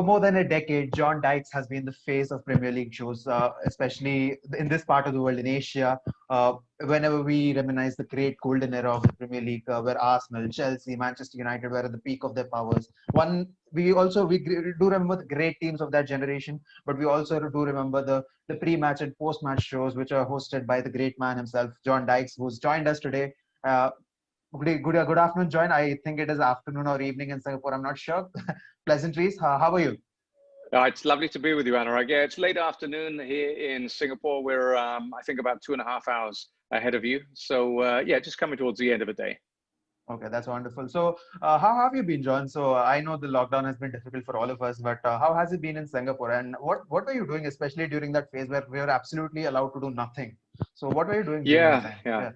more than a decade, John Dykes has been the face of Premier League shows, especially in this part of the world, in Asia. Whenever we reminisce the great golden era of the Premier League, where Arsenal, Chelsea, Manchester United were at the peak of their powers. We do remember the great teams of that generation, but we also do remember the pre-match and post-match shows, which are hosted by the great man himself, John Dykes, who's joined us today. Good afternoon, John. I think it is afternoon or evening in Singapore. I'm not sure. Pleasantries. How are you? It's lovely to be with you, Anurag. Yeah, it's late afternoon here in Singapore. We're, I think, about 2.5 hours ahead of you. So, yeah, just coming towards the end of the day. Okay, that's wonderful. So, how have you been, John? So, I know the lockdown has been difficult for all of us, but how has it been in Singapore? And what were you doing, especially during that phase where we were absolutely allowed to do nothing? So, what were you doing during that Yeah, time? yeah.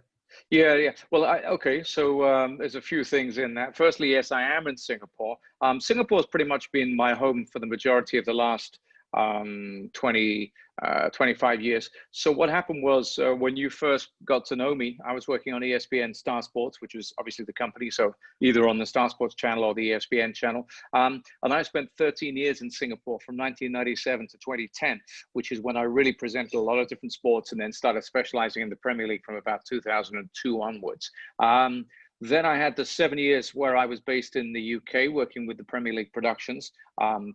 Yeah. Yeah. Well, okay. So there's a few things in that. Firstly, yes, I am in Singapore. Singapore has pretty much been my home for the majority of the last 20, 25 years. So what happened was when you first got to know me, I was working on ESPN Star Sports, which was obviously the company. So either on the Star Sports channel or the ESPN channel. And I spent 13 years in Singapore from 1997 to 2010, which is when I really presented a lot of different sports and then started specializing in the Premier League from about 2002 onwards. Then I had the 7 years where I was based in the UK, working with the Premier League productions,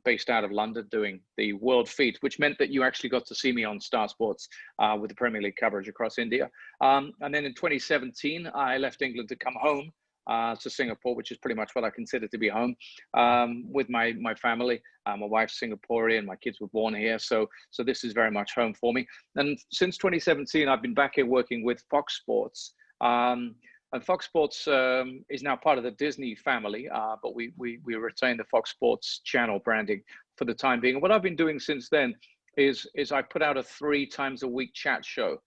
based out of London, doing the world feed, which meant that you actually got to see me on Star Sports with the Premier League coverage across India. And then in 2017, I left England to come home to Singapore, which is pretty much what I consider to be home, with my family. My wife's Singaporean, my kids were born here, so this is very much home for me. And since 2017, I've been back here working with Fox Sports. And Fox Sports is now part of the Disney family, but we retain the Fox Sports channel branding for the time being. And what I've been doing since then is I put out a 3 times a week chat show,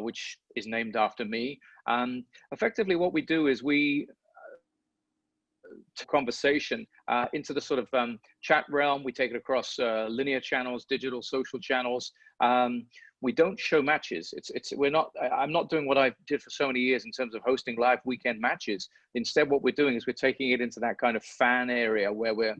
which is named after me. And effectively what we do is we conversation into the sort of chat realm. We take it across linear channels, digital, social channels. We don't show matches. I'm not doing what I did for so many years in terms of hosting live weekend matches. Instead, what we're doing is we're taking it into that kind of fan area where we're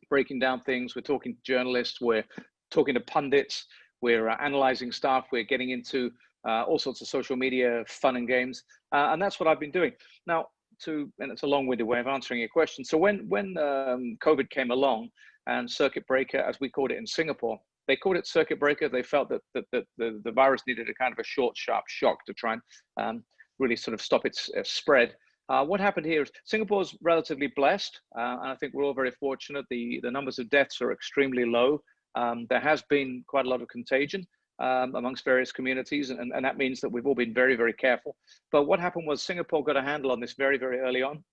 breaking down things. We're talking to journalists. We're talking to pundits. We're analyzing stuff. We're getting into all sorts of social media fun and games. And that's what I've been doing. Now, and it's a long-winded way of answering your question. So when COVID came along and circuit breaker, as we called it in Singapore, they called it circuit breaker. They felt that the virus needed a kind of a short, sharp shock to try and really sort of stop its spread. What happened here is Singapore's relatively blessed, and I think we're all very fortunate. The numbers of deaths are extremely low. There has been quite a lot of contagion amongst various communities, and that means that we've all been very, very careful. But what happened was Singapore got a handle on this very, very early on.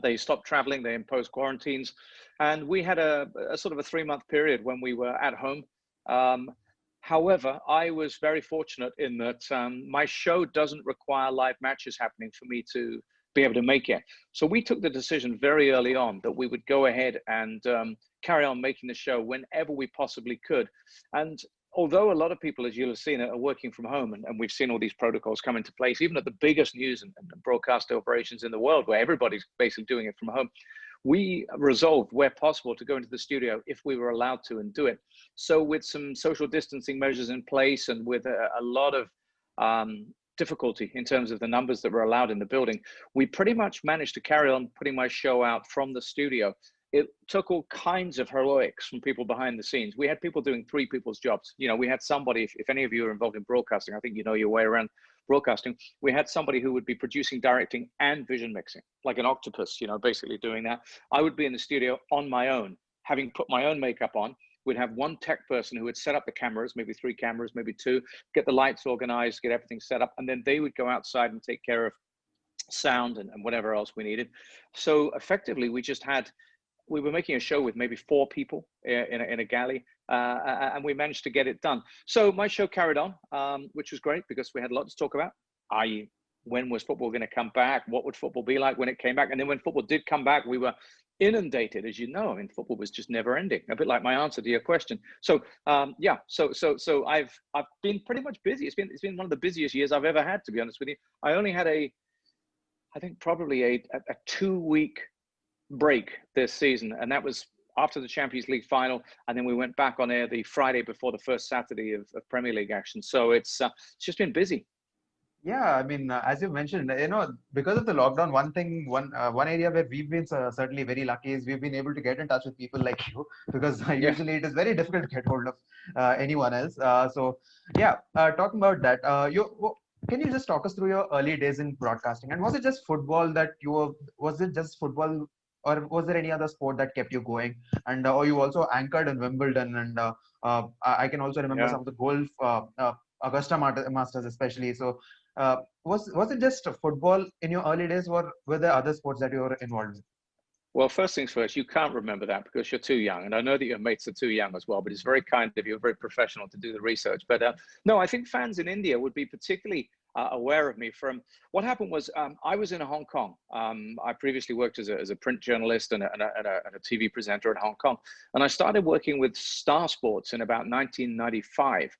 They stopped traveling, they imposed quarantines, and we had a sort of a 3-month period when we were at home. However, I was very fortunate in that my show doesn't require live matches happening for me to be able to make it. So we took the decision very early on that we would go ahead and carry on making the show whenever we possibly could. And although a lot of people, as you'll have seen, are working from home, and we've seen all these protocols come into place, even at the biggest news and broadcast operations in the world, where everybody's basically doing it from home, we resolved, where possible, to go into the studio if we were allowed to and do it. So with some social distancing measures in place and with a lot of difficulty in terms of the numbers that were allowed in the building, we pretty much managed to carry on putting my show out from the studio. It took all kinds of heroics from people behind the scenes. We had people doing 3 people's jobs. You know, we had somebody, if any of you are involved in broadcasting, I think you know your way around broadcasting. We had somebody who would be producing, directing, and vision mixing, like an octopus, you know, basically doing that. I would be in the studio on my own, having put my own makeup on. We'd have one tech person who would set up the cameras, maybe 3 cameras, maybe 2, get the lights organized, get everything set up, and then they would go outside and take care of sound and whatever else we needed. So effectively, we were making a show with maybe 4 people in a galley, and we managed to get it done. So my show carried on, which was great because we had a lot to talk about, i.e. when was football going to come back? What would football be like when it came back? And then when football did come back, we were inundated, as you know. I mean, football was just never ending, a bit like my answer to your question. So yeah, so I've been pretty much busy. It's been one of the busiest years I've ever had, to be honest with you. I only had I think probably a 2-week break this season, and that was after the Champions League final, and then we went back on air the Friday before the first Saturday of Premier League action. So it's just been busy. Yeah, I mean, as you mentioned, because of the lockdown, one area where we've been certainly very lucky is we've been able to get in touch with people like you, because Yeah. usually it is very difficult to get hold of anyone else. So, yeah, talking about that, can you just talk us through your early days in broadcasting? And was it just football that was it just football, or was there any other sport that kept you going? And or you also anchored in Wimbledon, and I can also remember Yeah. some of the golf, Augusta Masters especially. So. Was it just football in your early days, or were there other sports that you were involved with? Well, first things first, you can't remember that because you're too young. And I know that your mates are too young as well, but it's very kind of you, very professional to do the research. But no, I think fans in India would be particularly aware of me from what happened was I was in Hong Kong. I previously worked as a print journalist and a TV presenter in Hong Kong. And I started working with Star Sports in about 1995.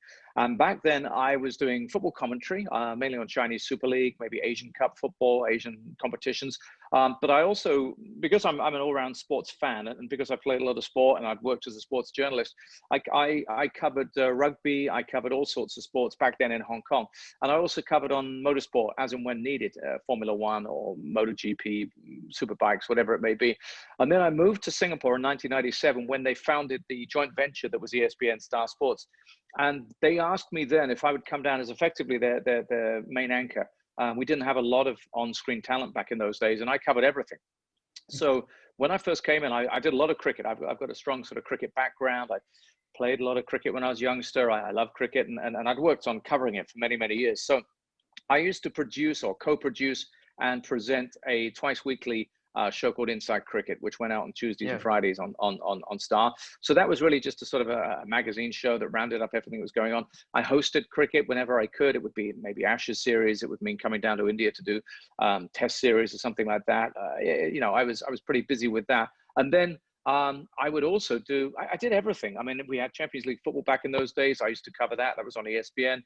Back then, I was doing football commentary, mainly on Chinese Super League, maybe Asian Cup football, Asian competitions. But I also, because I'm an all-round sports fan, and because I played a lot of sport and I'd worked as a sports journalist, I covered rugby, I covered all sorts of sports back then in Hong Kong. And I also covered on motorsport as and when needed, Formula One or MotoGP, Superbikes, whatever it may be. And then I moved to Singapore in 1997 when they founded the joint venture that was ESPN Star Sports. And they asked me then if I would come down as effectively their main anchor. We didn't have a lot of on-screen talent back in those days, and I covered everything. So when I first came in, I did a lot of cricket. I've got a strong sort of cricket background. I played a lot of cricket when I was a youngster. I love cricket, and I'd worked on covering it for many, many years. So I used to produce or co-produce and present a twice weekly show called Inside Cricket, which went out on Tuesdays and Fridays on Star. So that was really just a sort of a magazine show that rounded up everything that was going on. I hosted cricket whenever I could. It would be maybe Ashes series. It would mean coming down to India to do Test series or something like that. I was pretty busy with that. And then I would also I did everything. I mean, we had Champions League football back in those days. I used to cover that. That was on ESPN.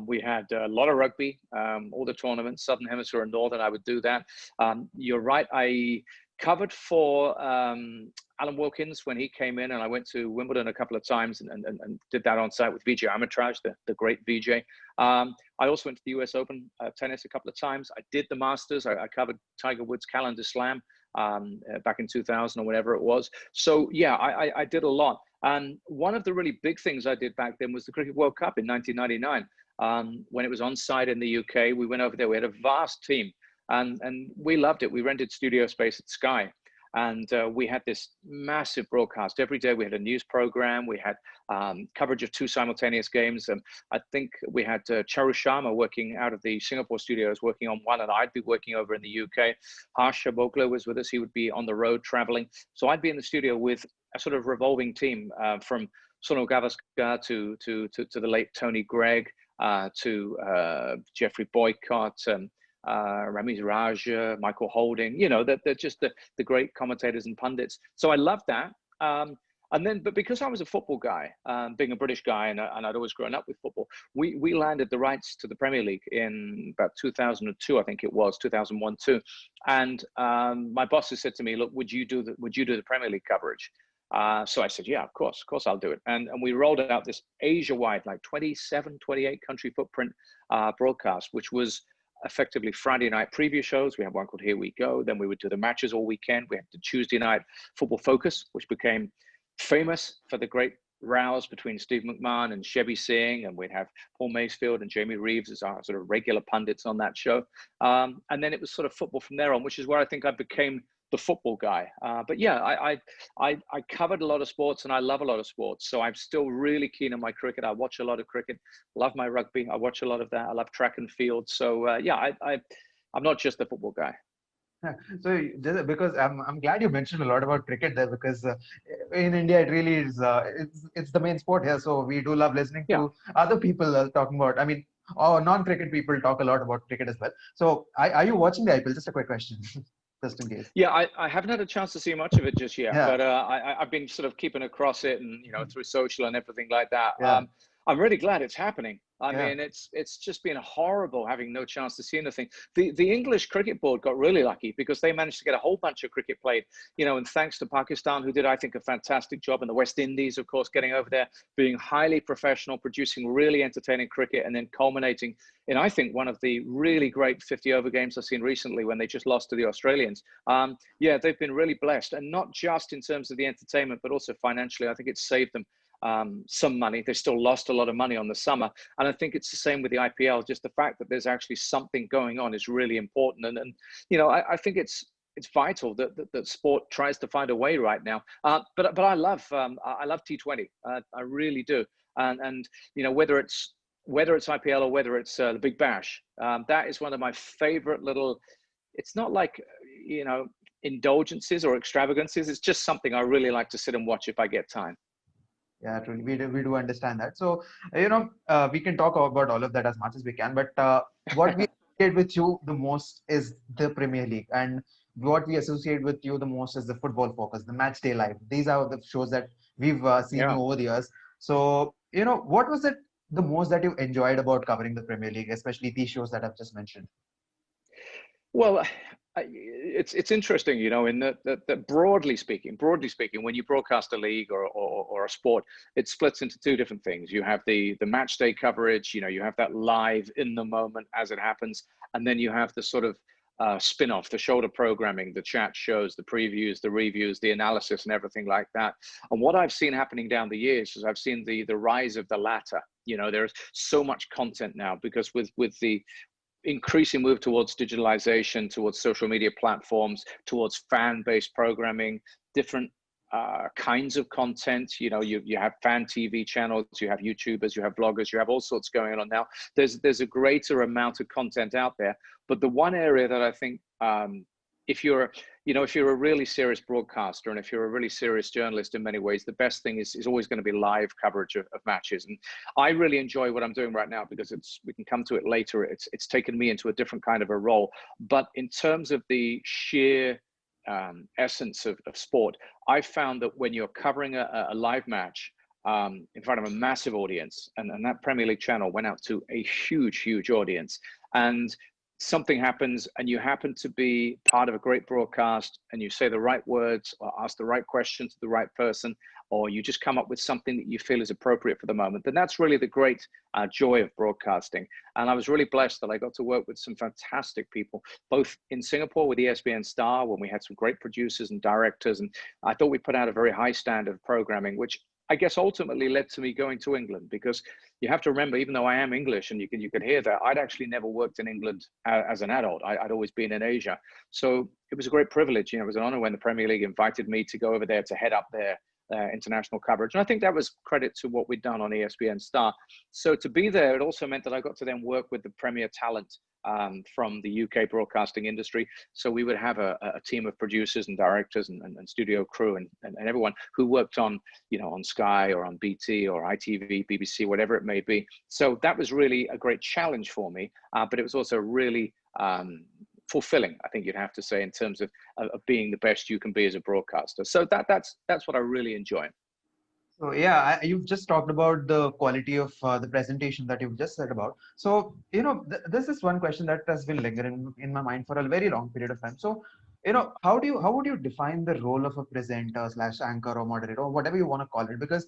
We had a lot of rugby, all the tournaments, Southern Hemisphere and Northern. I would do that. You're right. I covered for Alan Wilkins when he came in, and I went to Wimbledon a couple of times and did that on site with Vijay Amritraj, the great Vijay. I also went to the US Open tennis a couple of times. I did the Masters. I covered Tiger Woods' Calendar Slam back in 2000 or whatever it was. So yeah, I did a lot. And one of the really big things I did back then was the Cricket World Cup in 1999. When it was on site in the UK, we went over there. We had a vast team, and we loved it. We rented studio space at Sky. And we had this massive broadcast. Every day we had a news program. We had coverage of 2 simultaneous games. And I think we had Charu Sharma working out of the Singapore studios, working on one, and I'd be working over in the UK. Harsh Bogla was with us. He would be on the road traveling. So I'd be in the studio with a sort of revolving team from Sunil Gavaskar to the late Tony Gregg, to Jeffrey Boycott, Ramiz Raja, Michael Holding, they're just the great commentators and pundits. So I loved that. But because I was a football guy, being a British guy, and I'd always grown up with football, we landed the rights to the Premier League in about 2002, I think it was 2001, 2. And my bosses said to me, "Look, would you do the Premier League coverage?" So I said, "Yeah, of course I'll do it." And we rolled out this Asia-wide, like 27, 28 country footprint broadcast, which was effectively Friday night preview shows. We had one called Here We Go. Then we would do the matches all weekend. We had the Tuesday night Football Focus, which became famous for the great rows between Steve McMahon and Chevy Singh. And we'd have Paul Macefield and Jamie Reeves as our sort of regular pundits on that show. And then it was sort of football from there on, which is where I think I became the football guy. But yeah, I covered a lot of sports, and I love a lot of sports. So I'm still really keen on my cricket. I watch a lot of cricket, love my rugby. I watch a lot of that. I love track and field. So yeah, I'm not just the football guy. So because I'm glad you mentioned a lot about cricket there, because in India it really is it's the main sport here. So we do love listening to other people talking about. I mean, non-cricket people talk a lot about cricket as well. So are you watching the IPL? Just a quick question. Just in case. Yeah, I haven't had a chance to see much of it just yet, but I've been sort of keeping across it, and through social and everything like that. I'm really glad it's happening. I Yeah. mean, it's just been horrible having no chance to see anything. The English Cricket Board got really lucky because they managed to get a whole bunch of cricket played, you know, and thanks to Pakistan, who did, I think, a fantastic job, and the West Indies, of course, getting over there, being highly professional, producing really entertaining cricket, and then culminating in, I think, one of the really great 50-over games I've seen recently when they just lost to the Australians. Yeah, they've been really blessed, and not just in terms of the entertainment, but also financially. I think it's saved them some money. They still lost a lot of money on the summer. And I think it's the same with the IPL. Just the fact that there's actually something going on is really important. And you know, I think it's vital that sport tries to find a way right now. But I love T20. I really do. And you know, whether it's IPL or whether it's the Big Bash, that is one of my favorite little. It's not like, you know, indulgences or extravagances. It's just something I really like to sit and watch if I get time. Yeah, truly, we do understand that. So, we can talk about all of that as much as we can, but what we associate with you the most is the Premier League, and what we associate with you the most is the Football Focus, the Match Day Live. These are the shows that we've seen you Yeah. over the years. So, what was it the most that you enjoyed about covering the Premier League, especially these shows that I've just mentioned? Well, it's interesting, you know, in that broadly speaking, when you broadcast a league or a sport, it splits into two different things. You have the match day coverage, you know, you have that live in the moment as it happens, and then you have the sort of spin-off, the shoulder programming, the chat shows, the previews, the reviews, the analysis, and everything like that. And what I've seen happening down the years is I've seen the rise of the latter. You know, there's so much content now because with the increasing move towards digitalization, towards social media platforms, towards fan-based programming, different kinds of content. You know, you have fan TV channels, you have YouTubers, you have bloggers, you have all sorts going on now. There's a greater amount of content out there. But the one area that I think, if you're a really serious broadcaster and if you're a really serious journalist in many ways, the best thing is always going to be live coverage of matches. And I really enjoy what I'm doing right now because we can come to it later. It's taken me into a different kind of a role. But in terms of the sheer essence of sport, I found that when you're covering a live match in front of a massive audience, and that Premier League channel went out to a huge audience, and something happens and you happen to be part of a great broadcast and you say the right words or ask the right question to the right person, or you just come up with something that you feel is appropriate for the moment, then that's really the great joy of broadcasting. And I was really blessed that I got to work with some fantastic people, both in Singapore with ESPN Star, when we had some great producers and directors. And I thought we put out a very high standard of programming, which I guess ultimately led to me going to England, because you have to remember, even though I am English, and you can hear that, I'd actually never worked in England as an adult. I'd always been in Asia. So it was a great privilege. You know, it was an honor when the Premier League invited me to go over there to head up their international coverage. And I think that was credit to what we'd done on ESPN Star. So to be there, it also meant that I got to then work with the premier talent from the UK broadcasting industry. So we would have a team of producers and directors and studio crew and everyone who worked on, you know, on Sky or on BT or ITV, BBC, whatever it may be. So that was really a great challenge for me, but it was also really fulfilling, I think you'd have to say, in terms of being the best you can be as a broadcaster. So that's what I really enjoy. So yeah, you've just talked about the quality of the presentation that you've just said about. So this is one question that has been lingering in my mind for a very long period of time. So how would you define the role of a presenter slash anchor or moderator or whatever you want to call it? Because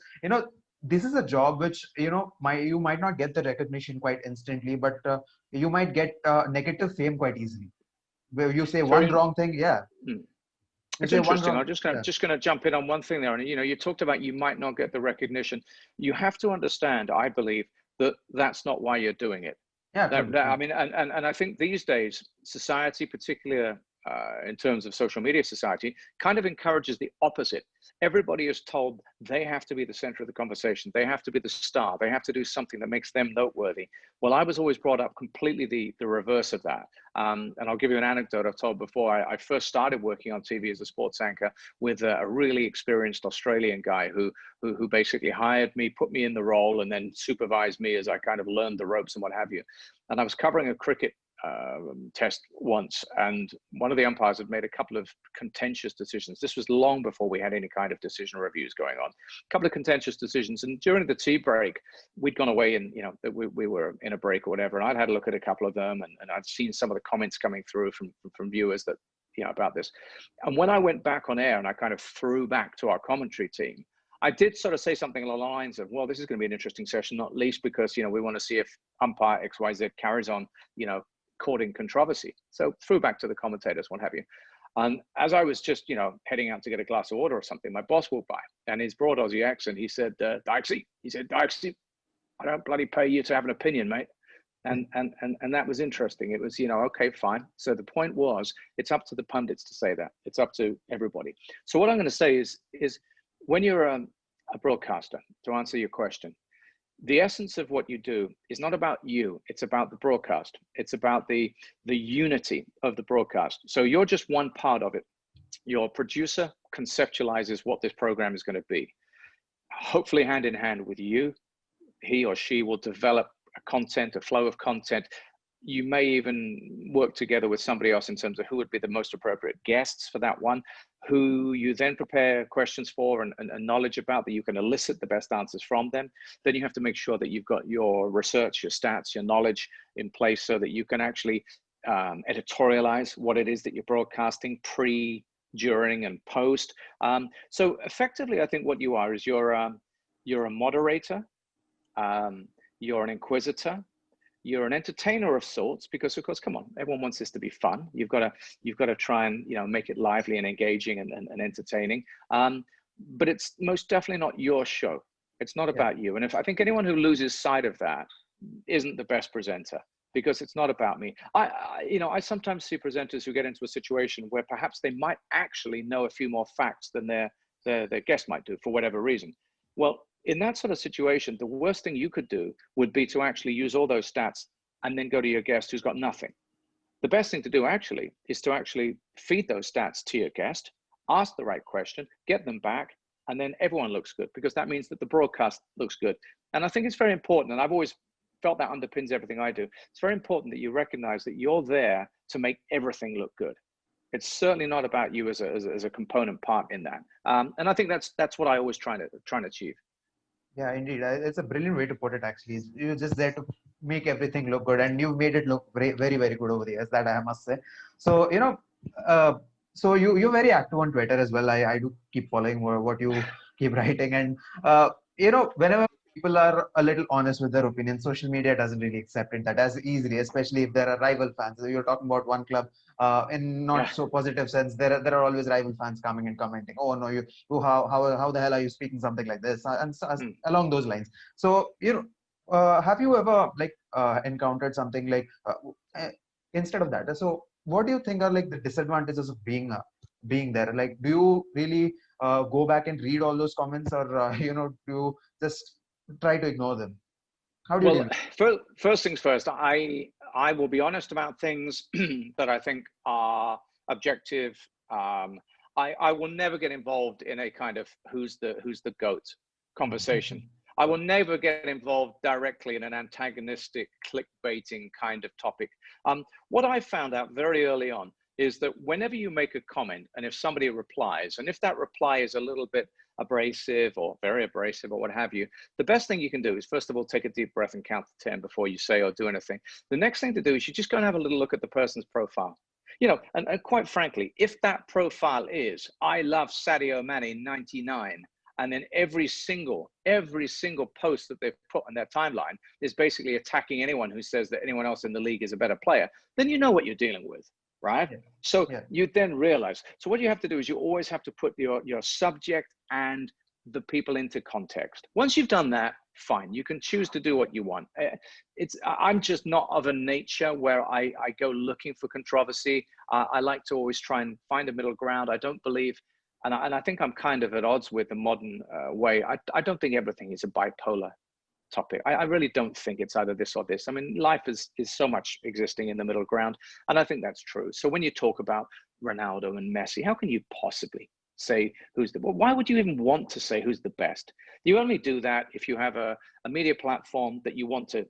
this is a job which you might not get the recognition quite instantly, but you might get negative fame quite easily. Where you say one wrong thing, yeah. It's interesting. I'm just gonna jump in on one thing there. And you talked about you might not get the recognition. You have to understand, I believe, that that's not why you're doing it. Yeah, I mean, and I think these days, society, particularly in terms of social media society, kind of encourages the opposite. Everybody is told they have to be the center of the conversation. They have to be the star. They have to do something that makes them noteworthy. Well, I was always brought up completely the reverse of that. And I'll give you an anecdote I've told before. I first started working on TV as a sports anchor with a really experienced Australian guy who basically hired me, put me in the role, and then supervised me as I kind of learned the ropes and what have you. And I was covering a cricket test once, and one of the umpires had made a couple of contentious decisions. This was long before we had any kind of decision reviews going on. A couple of contentious decisions, and during the tea break, we'd gone away and, you know, we were in a break or whatever, and I'd had a look at a couple of them, and I'd seen some of the comments coming through from viewers that, you know, about this. And when I went back on air and I kind of threw back to our commentary team, I did sort of say something along the lines of, well, this is going to be an interesting session, not least because, you know, we want to see if umpire XYZ carries on, you know, courting controversy. So threw back to the commentators, what have you. And as I was just, you know, heading out to get a glass of water or something, my boss walked by, and his broad Aussie accent, he said, Dykesy, I don't bloody pay you to have an opinion, mate. And that was interesting. It was, you know, okay, fine. So the point was, it's up to the pundits to say that. It's up to everybody. So what I'm going to say is when you're a broadcaster, to answer your question, the essence of what you do is not about you. It's about the broadcast. It's about the unity of the broadcast. So you're just one part of it. Your producer conceptualizes what this program is going to be. Hopefully hand in hand with you, he or she will develop a flow of content. You may even work together with somebody else in terms of who would be the most appropriate guests for that one, who you then prepare questions for and knowledge about that you can elicit the best answers from them. Then you have to make sure that you've got your research, your stats, your knowledge in place so that you can actually editorialize what it is that you're broadcasting pre, during, and post. So effectively, I think what you are is you're a moderator, you're an inquisitor, you're an entertainer of sorts, because of course, come on, everyone wants this to be fun. You've got to try and, you know, make it lively and engaging and entertaining. But it's most definitely not your show. It's not about you. And if I think anyone who loses sight of that isn't the best presenter, because it's not about me. I sometimes see presenters who get into a situation where perhaps they might actually know a few more facts than their guest might do for whatever reason. Well, in that sort of situation, the worst thing you could do would be to actually use all those stats and then go to your guest who's got nothing. The best thing to do actually is to actually feed those stats to your guest, ask the right question, get them back, and then everyone looks good, because that means that the broadcast looks good. And I think it's very important, and I've always felt that underpins everything I do. It's very important that you recognize that you're there to make everything look good. It's certainly not about you as a component part in that. And I think that's what I always try to achieve. Yeah, indeed. It's a brilliant way to put it, actually. You're just there to make everything look good, and you've made it look very, very, very good over the years, that I must say. So, you know, so you're very active on Twitter as well. I do keep following what you keep writing. And, you know, whenever people are a little honest with their opinion, social media doesn't really accept it that as easily, especially if there are rival fans. So you're talking about one club, in not so positive sense, there are always rival fans coming and commenting, oh no, how the hell are you speaking something like this, and so, along those lines. So, you know, have you ever encountered something like instead of that? So what do you think are like the disadvantages of being there? Like, do you really go back and read all those comments, or you know, do you just try to ignore them? How do you deal with it? First things first, I will be honest about things that I think are objective. I will never get involved in a kind of who's the GOAT conversation. I will never get involved directly in an antagonistic, clickbaiting kind of topic. What I found out very early on is that whenever you make a comment, and if somebody replies, and if that reply is a little bit abrasive or very abrasive or what have you, the best thing you can do is, first of all, take a deep breath and count to 10 before you say or do anything. The next thing to do is you just go and have a little look at the person's profile. You know, and quite frankly, if that profile is, I love Sadio Mane 99, and then every single post that they've put on their timeline is basically attacking anyone who says that anyone else in the league is a better player, then you know what you're dealing with. Right? Yeah. So you then realize, so what you have to do is you always have to put your subject and the people into context. Once you've done that, fine, you can choose to do what you want. I'm just not of a nature where I go looking for controversy. I like to always try and find a middle ground. I don't believe, and I think I'm kind of at odds with the modern way. I don't think everything is a bipolar topic. I really don't think it's either this or this. I mean, life is so much existing in the middle ground, and I think that's true. So when you talk about Ronaldo and Messi, how can you possibly say why would you even want to say who's the best? You only do that if you have a media platform that you want to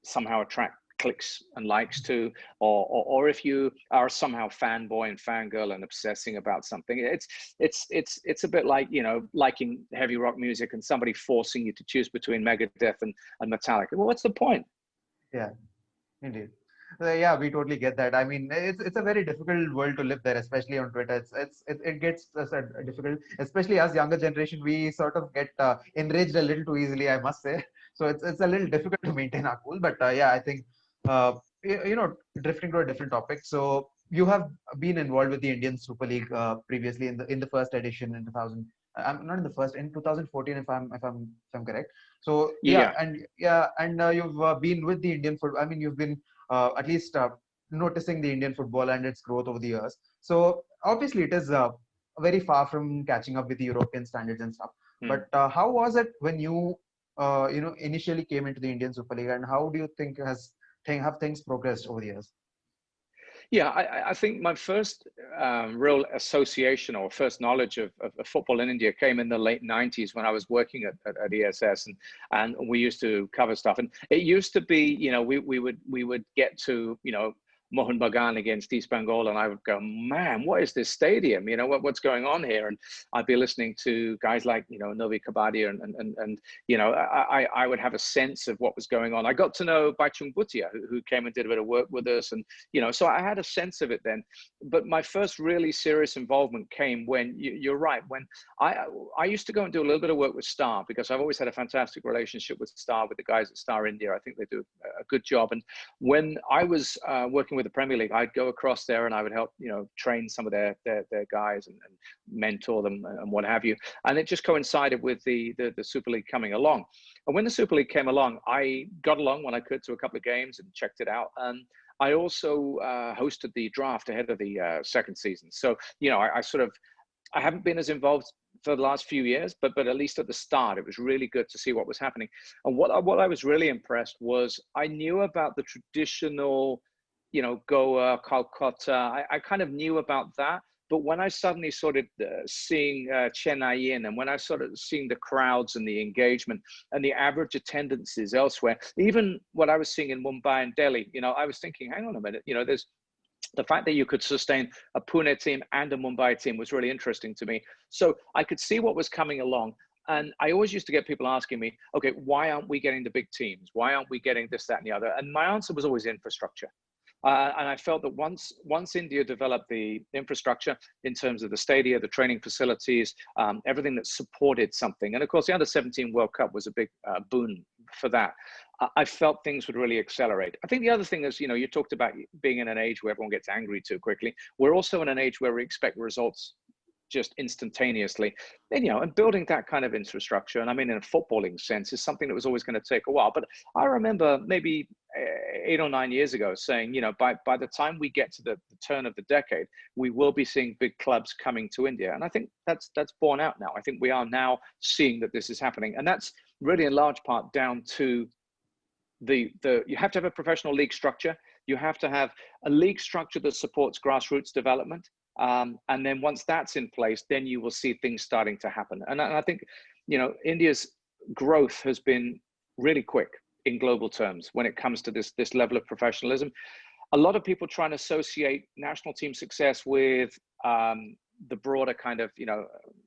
somehow attract clicks and likes to, or if you are somehow fanboy and fangirl and obsessing about something. It's a bit like, you know, liking heavy rock music and somebody forcing you to choose between Megadeth and Metallica. Well, what's the point? Yeah, indeed. Yeah, we totally get that. I mean, it's a very difficult world to live there, especially on Twitter. It gets difficult, especially as younger generation. We sort of get enraged a little too easily, I must say. So it's a little difficult to maintain our cool. But yeah, I think uh, you know, drifting to a different topic. So you have been involved with the Indian Super League previously in the first edition in 2000. I'm not in the first in 2014, if I'm correct. So Yeah. yeah, and you've been with the Indian football. I mean, you've been at least noticing the Indian football and its growth over the years. So obviously, it is very far from catching up with the European standards and stuff. Hmm. But how was it when you you know, initially came into the Indian Super League, and how do you think have things progressed over the years? Yeah, I think my first real association or first knowledge of football in India came in the late 90s when I was working at ESS, and we used to cover stuff. And it used to be, you know, we would get to, you know, Mohun Bagan against East Bengal, and I would go, man, what is this stadium? You know, what's going on here? And I'd be listening to guys like, you know, Novi Kabadia, and you know, I would have a sense of what was going on. I got to know Baichung Bhutia, who came and did a bit of work with us, and you know, so I had a sense of it then. But my first really serious involvement came when you're right, when I used to go and do a little bit of work with Star, because I've always had a fantastic relationship with Star, with the guys at Star India. I think they do a good job. And when I was working with the Premier League, I'd go across there and I would help, you know, train some of their guys and mentor them and what have you. And it just coincided with the Super League coming along. And when the Super League came along, I got along when I could to a couple of games and checked it out. And I also hosted the draft ahead of the second season. So, you know, I haven't been as involved for the last few years, but at least at the start, it was really good to see what was happening. And what I was really impressed was I knew about the traditional, you know, Goa, Calcutta. I kind of knew about that. But when I suddenly started seeing Chennai in, and when I started seeing the crowds and the engagement and the average attendances elsewhere, even what I was seeing in Mumbai and Delhi, you know, I was thinking, hang on a minute, you know, there's the fact that you could sustain a Pune team and a Mumbai team was really interesting to me. So I could see what was coming along. And I always used to get people asking me, okay, why aren't we getting the big teams? Why aren't we getting this, that, and the other? And my answer was always infrastructure. And I felt that once India developed the infrastructure in terms of the stadia, the training facilities, everything that supported something, and of course the Under-17 World Cup was a big boon for that. I felt things would really accelerate. I think the other thing is, you know, you talked about being in an age where everyone gets angry too quickly. We're also in an age where we expect results just instantaneously. And, you know, and building that kind of infrastructure, and I mean in a footballing sense, is something that was always going to take a while. But I remember maybe 8 or 9 years ago saying, you know, by the time we get to the turn of the decade, we will be seeing big clubs coming to India. And I think that's borne out now. I think we are now seeing that this is happening. And that's really in large part down to you have to have a professional league structure. You have to have a league structure that supports grassroots development. And then once that's in place, then you will see things starting to happen. And I think, you know, India's growth has been really quick in global terms when it comes to this level of professionalism. A lot of people try and associate national team success with the broader kind of, you know,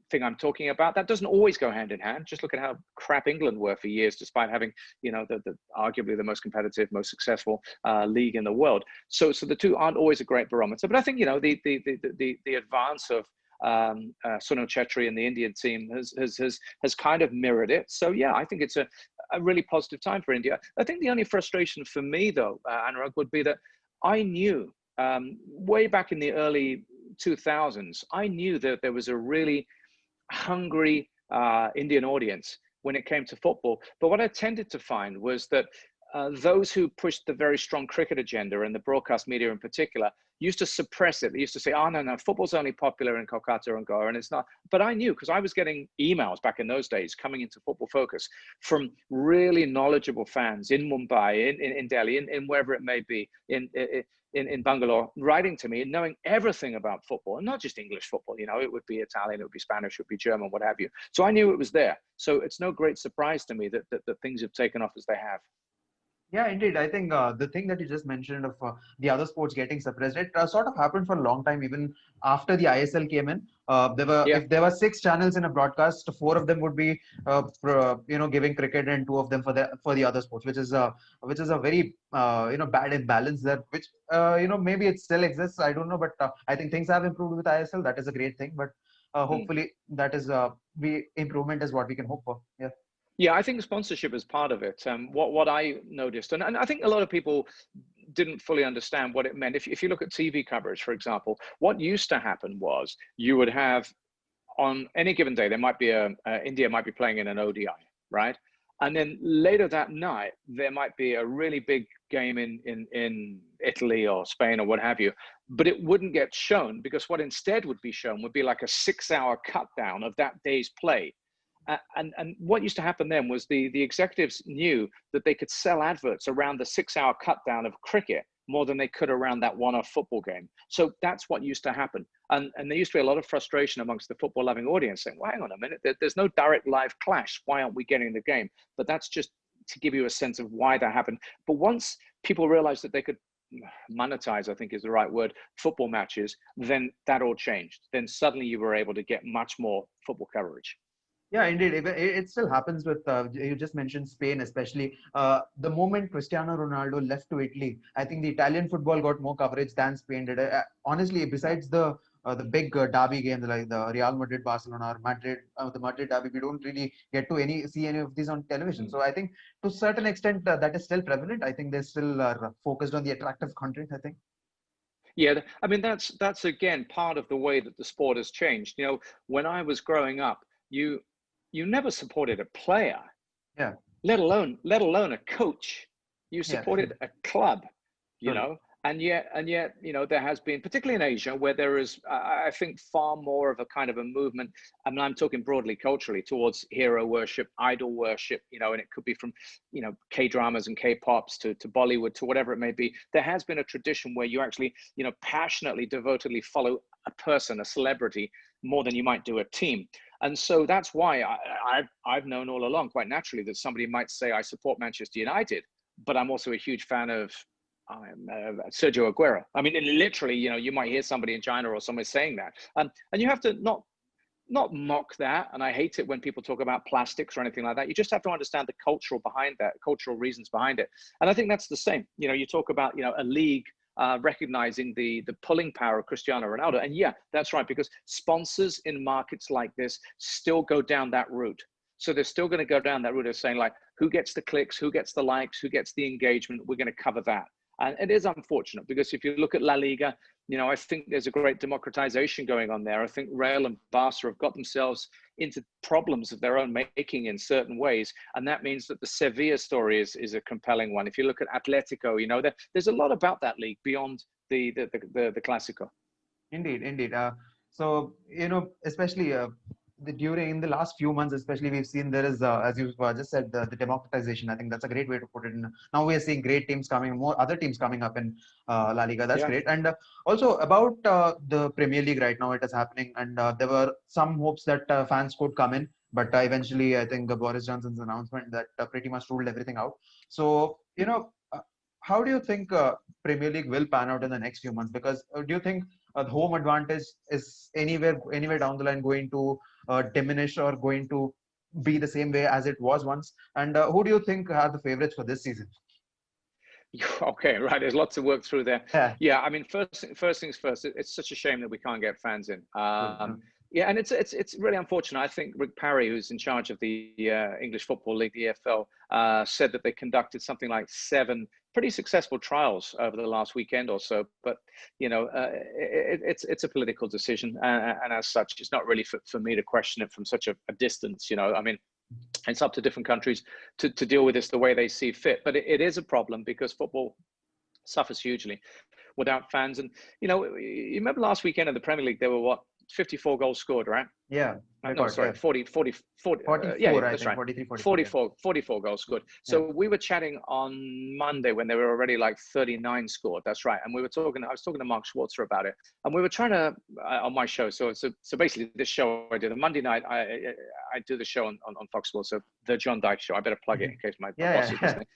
thing I'm talking about. That doesn't always go hand in hand. Just look at how crap England were for years, despite having, you know, the arguably the most competitive, most successful league in the world. So the two aren't always a great barometer. But I think, you know, the advance of Sunil Chetri and the Indian team has kind of mirrored it. So yeah, I think it's a really positive time for India. I think the only frustration for me, though, Anurag, would be that I knew way back in the early 2000s, I knew that there was a really hungry Indian audience when it came to football. But what I tended to find was that those who pushed the very strong cricket agenda, and the broadcast media in particular, used to suppress it. They used to say, oh, no, football's only popular in Kolkata and Goa, and it's not. But I knew, because I was getting emails back in those days coming into Football Focus from really knowledgeable fans in Mumbai, in Delhi, in wherever it may be, in Bangalore, writing to me and knowing everything about football, and not just English football. You know, it would be Italian, it would be Spanish, it would be German, what have you. So I knew it was there. So it's no great surprise to me that things have taken off as they have. Yeah, indeed. I think the thing that you just mentioned of the other sports getting suppressed, it sort of happened for a long time, even after the ISL came in. Yeah. If there were six channels in a broadcast, four of them would be, giving cricket, and two of them for the other sports, which is a very, bad imbalance there. Which, maybe it still exists. I don't know, but I think things have improved with ISL. That is a great thing, but Mm. hopefully that is we improvement is what we can hope for. Yeah. Yeah, I think sponsorship is part of it. What I noticed, and I think a lot of people didn't fully understand what it meant. If you look at TV coverage, for example, what used to happen was you would have on any given day, there might be India might be playing in an ODI, right? And then later that night, there might be a really big game in Italy or Spain or what have you, but it wouldn't get shown because what instead would be shown would be like a 6-hour cut down of that day's play. And what used to happen then was the executives knew that they could sell adverts around the 6-hour cut down of cricket more than they could around that one-off football game. So that's what used to happen. And there used to be a lot of frustration amongst the football loving audience saying, well, hang on a minute, there's no direct live clash. Why aren't we getting the game? But that's just to give you a sense of why that happened. But once people realized that they could monetize, I think is the right word, football matches, then that all changed. Then suddenly you were able to get much more football coverage. Yeah, indeed. It still happens with, you just mentioned Spain, especially. The moment Cristiano Ronaldo left to Italy, I think the Italian football got more coverage than Spain did. Honestly, besides the big derby games like the Real Madrid, Barcelona, or the Madrid derby, we don't really get to see any of these on television. So I think to a certain extent that is still prevalent. I think they still are focused on the attractive content, I think. Yeah, I mean that's again part of the way that the sport has changed. You know, when I was growing up, you never supported a player, Yeah, let alone a coach. You yeah, supported a club, you true. know, and yet, you know, there has been, particularly in Asia, where there is, I think, far more of a kind of a movement. I mean, I'm talking broadly culturally towards hero worship, idol worship, you know, and it could be from, you know, K dramas and K pops to Bollywood to whatever it may be. There has been a tradition where you actually, you know, passionately, devotedly follow a person, a celebrity, more than you might do a team. And so that's why I've known all along, quite naturally, that somebody might say, I support Manchester United, but I'm also a huge fan of Sergio Aguero. I mean, literally, you know, you might hear somebody in China or somewhere saying that. And you have to not mock that. And I hate it when people talk about plastics or anything like that. You just have to understand the cultural behind that, cultural reasons behind it. And I think that's the same. You know, you talk about, you know, a league recognizing the pulling power of Cristiano Ronaldo. And yeah, that's right, because sponsors in markets like this still go down that route. So they're still going to go down that route of saying, like, who gets the clicks, who gets the likes, who gets the engagement, we're going to cover that. And it is unfortunate because if you look at La Liga, you know, I think there's a great democratization going on there. I think Real and Barca have got themselves into problems of their own making in certain ways. And that means that the Sevilla story is a compelling one. If you look at Atletico, you know, there's a lot about that league beyond the Clásico. Indeed, indeed. So, especially during in the last few months, especially we've seen there is, as you just said, the democratization. I think that's a great way to put it. Now we are seeing great teams coming, more other teams coming up in La Liga. That's Yeah. great. And also about the Premier League right now, it is happening, and there were some hopes that fans could come in, but eventually, I think Boris Johnson's announcement that pretty much ruled everything out. So, how do you think Premier League will pan out in the next few months? Because do you think the home advantage is anywhere down the line going to diminish or going to be the same way as it was once? And who do you think are the favorites for this season? Okay, right. There's lots to work through there. Yeah, Yeah, I mean, first things first. It's such a shame that we can't get fans in. true. Yeah, and it's really unfortunate. I think Rick Parry, who's in charge of the English Football League, the EFL, said that they conducted something like 7 pretty successful trials over the last weekend or so. But you know, it's a political decision, and as such, it's not really for me to question it from such a distance. You know, I mean, it's up to different countries to deal with this the way they see fit. But it is a problem because football suffers hugely without fans. And, you know, you remember last weekend in the Premier League, there were what, 54 goals scored, right? Yeah. No, Record, sorry, yeah. 40, yeah, 44, I that's think, right. 43, 44. Yeah. 44 goals scored. Yeah. So we were chatting on Monday when they were already like 39 scored. That's right. And I was talking to Mark Schwarzer about it, and we were trying to, on my show. So basically this show I do, the Monday night, I do the show on Fox Sports. So the John Dykes show, I better plug it in case my Yeah, boss is yeah. listening.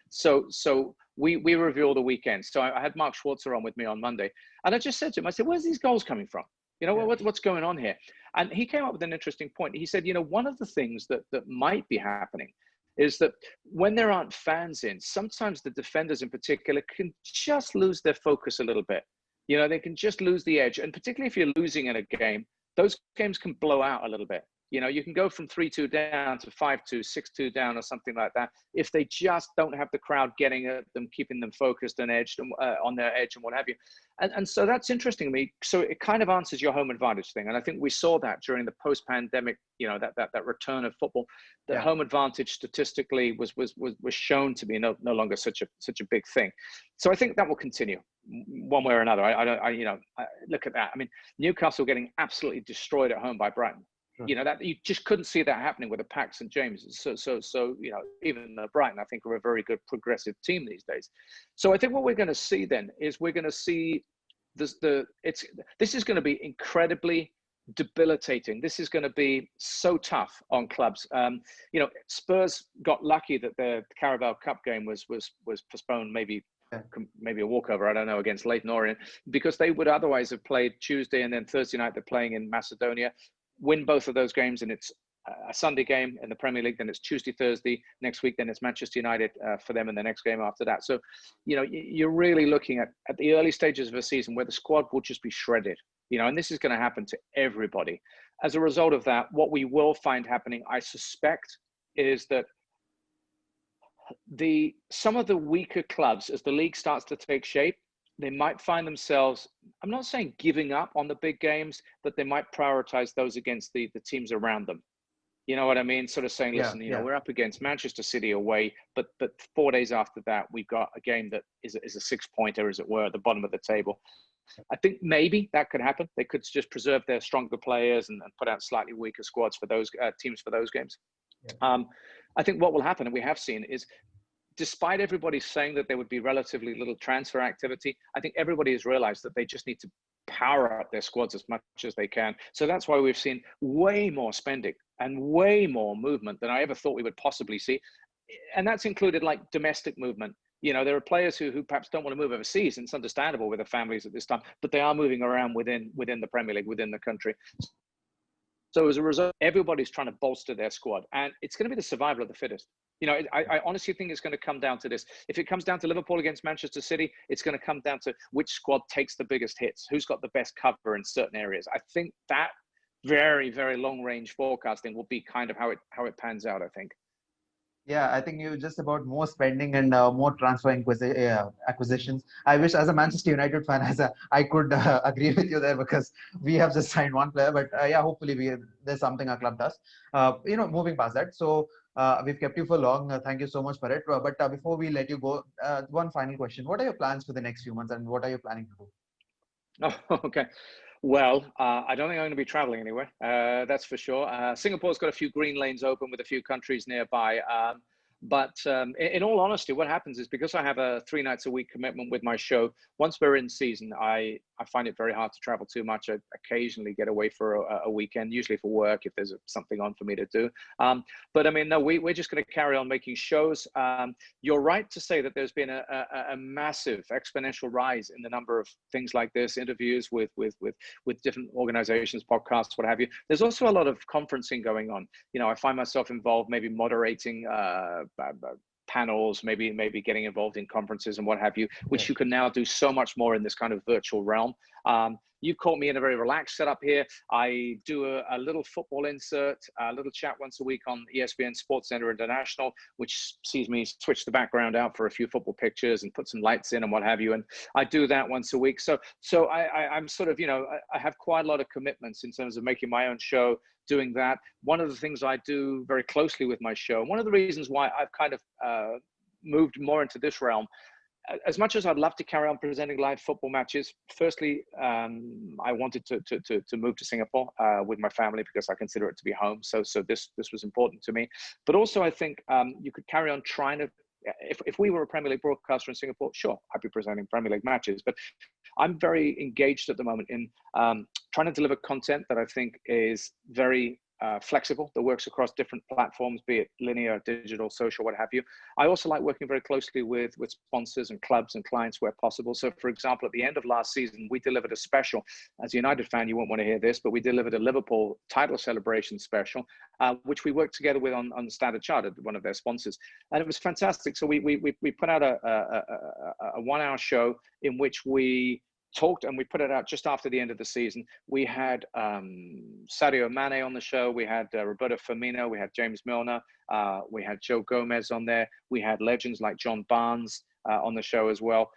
So we review the weekend. So I had Mark Schwarzer on with me on Monday, and I just said to him, I said, where's these goals coming from? You know, what's going on here? And he came up with an interesting point. He said, you know, one of the things that might be happening is that when there aren't fans in, sometimes the defenders in particular can just lose their focus a little bit. You know, they can just lose the edge. And particularly if you're losing in a game, those games can blow out a little bit. You know, you can go from 3-2 down to 5-2, 6-2 down or something like that. If they just don't have the crowd getting at them, keeping them focused and edged on their edge and what have you. And so that's interesting to me. So it kind of answers your home advantage thing. And I think we saw that during the post-pandemic, you know, that return of football. The home advantage statistically was shown to be no longer such a big thing. So I think that will continue one way or another. I look at that. I mean, Newcastle getting absolutely destroyed at home by Brighton. You know, that you just couldn't see that happening with the pack St. James's. So you know, even Brighton, I think, are a very good progressive team these days. So I think what we're going to see then is we're going to see this is going to be incredibly debilitating. This is going to be so tough on clubs. You know, Spurs got lucky that the Carabao Cup game was postponed, maybe a walkover, I don't know, against Leyton Orient, because they would otherwise have played Tuesday and then Thursday night they're playing in Macedonia. Win both of those games, and it's a Sunday game in the Premier League. Then it's Tuesday, Thursday next week. Then it's Manchester United for them in the next game after that. So, you know, you're really looking at the early stages of a season where the squad will just be shredded. You know, and this is going to happen to everybody. As a result of that, what we will find happening, I suspect, is that some of the weaker clubs, as the league starts to take shape, they might find themselves, I'm not saying giving up on the big games, but they might prioritize those against the teams around them. You know what I mean? Sort of saying, listen, you know, we're up against Manchester City away, but 4 days after that, we've got a game that is a 6-pointer, as it were, at the bottom of the table. I think maybe that could happen. They could just preserve their stronger players and put out slightly weaker squads for those teams for those games. I think what will happen, and we have seen, is despite everybody saying that there would be relatively little transfer activity, I think everybody has realized that they just need to power up their squads as much as they can. So that's why we've seen way more spending and way more movement than I ever thought we would possibly see. And that's included like domestic movement. You know, there are players who perhaps don't want to move overseas, and it's understandable with their families at this time, but they are moving around within the Premier League, within the country. So as a result, everybody's trying to bolster their squad, and it's going to be the survival of the fittest. You know, I honestly think it's going to come down to this. If it comes down to Liverpool against Manchester City, it's going to come down to which squad takes the biggest hits, who's got the best cover in certain areas. I think that very, very long-range forecasting will be kind of how it pans out, I think. Yeah, I think you just about more spending and more transfer acquisitions. I wish, as a Manchester United fan, I could agree with you there, because we have just signed one player. But yeah, hopefully there's something our club does. You know, moving past that. So we've kept you for long. Thank you so much for it. But before we let you go, one final question: what are your plans for the next few months, and what are you planning to do? Oh, okay. Well, I don't think I'm going to be traveling anywhere. That's for sure. Singapore's got a few green lanes open with a few countries nearby. But in all honesty, what happens is, because I have a 3 nights a week commitment with my show, once we're in season, I find it very hard to travel too much. I occasionally get away for a weekend, usually for work, if there's something on for me to do. But I mean, no, we're just going to carry on making shows. You're right to say that there's been a massive exponential rise in the number of things like this, interviews with different organizations, podcasts, what have you. There's also a lot of conferencing going on. You know, I find myself involved, maybe moderating panels, maybe getting involved in conferences and what have you, which you can now do so much more in this kind of virtual realm. You've caught me in a very relaxed setup here. I do a little football insert, a little chat once a week on ESPN Sports Center International, which sees me switch the background out for a few football pictures and put some lights in and what have you. And I do that once a week. So I'm sort of, you know, I have quite a lot of commitments in terms of making my own show, doing that. One of the things I do very closely with my show, and one of the reasons why I've kind of moved more into this realm, as much as I'd love to carry on presenting live football matches, firstly, I wanted to move to Singapore with my family because I consider it to be home. So this was important to me. But also, I think you could carry on trying to. If we were a Premier League broadcaster in Singapore, sure, I'd be presenting Premier League matches. But I'm very engaged at the moment in trying to deliver content that I think is very flexible, that works across different platforms, be it linear, digital, social, what have you. I also like working very closely with sponsors and clubs and clients where possible. So, for example, at the end of last season, we delivered a special. As a United fan, you won't want to hear this, but we delivered a Liverpool title celebration special, which we worked together with on Standard Chartered, one of their sponsors, and it was fantastic. So we put out a 1 hour show in which we talked, and we put it out just after the end of the season. We had Sadio Mane on the show. We had Roberto Firmino. We had James Milner. We had Joe Gomez on there. We had legends like John Barnes on the show as well.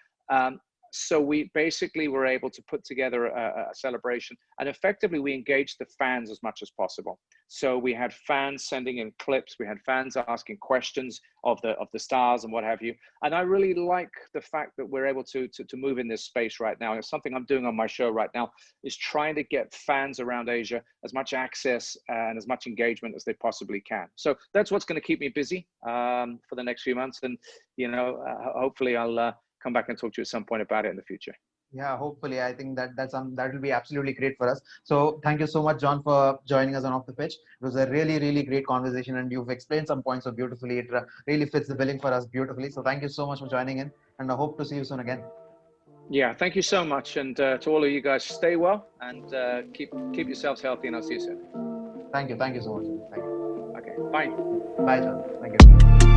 So we basically were able to put together a celebration, and effectively we engaged the fans as much as possible. So we had fans sending in clips, we had fans asking questions of the stars and what have you. And I really like the fact that we're able to move in this space right now. And it's something I'm doing on my show right now, is trying to get fans around Asia as much access and as much engagement as they possibly can. So that's what's going to keep me busy for the next few months. And, you know, hopefully I'll come back and talk to you at some point about it in the future. Yeah, hopefully. I think that will be absolutely great for us. So thank you so much, John, for joining us on Off the Pitch. It was a really, really great conversation, and you've explained some points so beautifully. It really fits the billing for us beautifully. So thank you so much for joining in, and I hope to see you soon again. Yeah, thank you so much. And to all of you guys, stay well and keep yourselves healthy, and I'll see you soon. Thank you. Thank you so much. Thank you. Okay, bye. Bye, John. Thank you.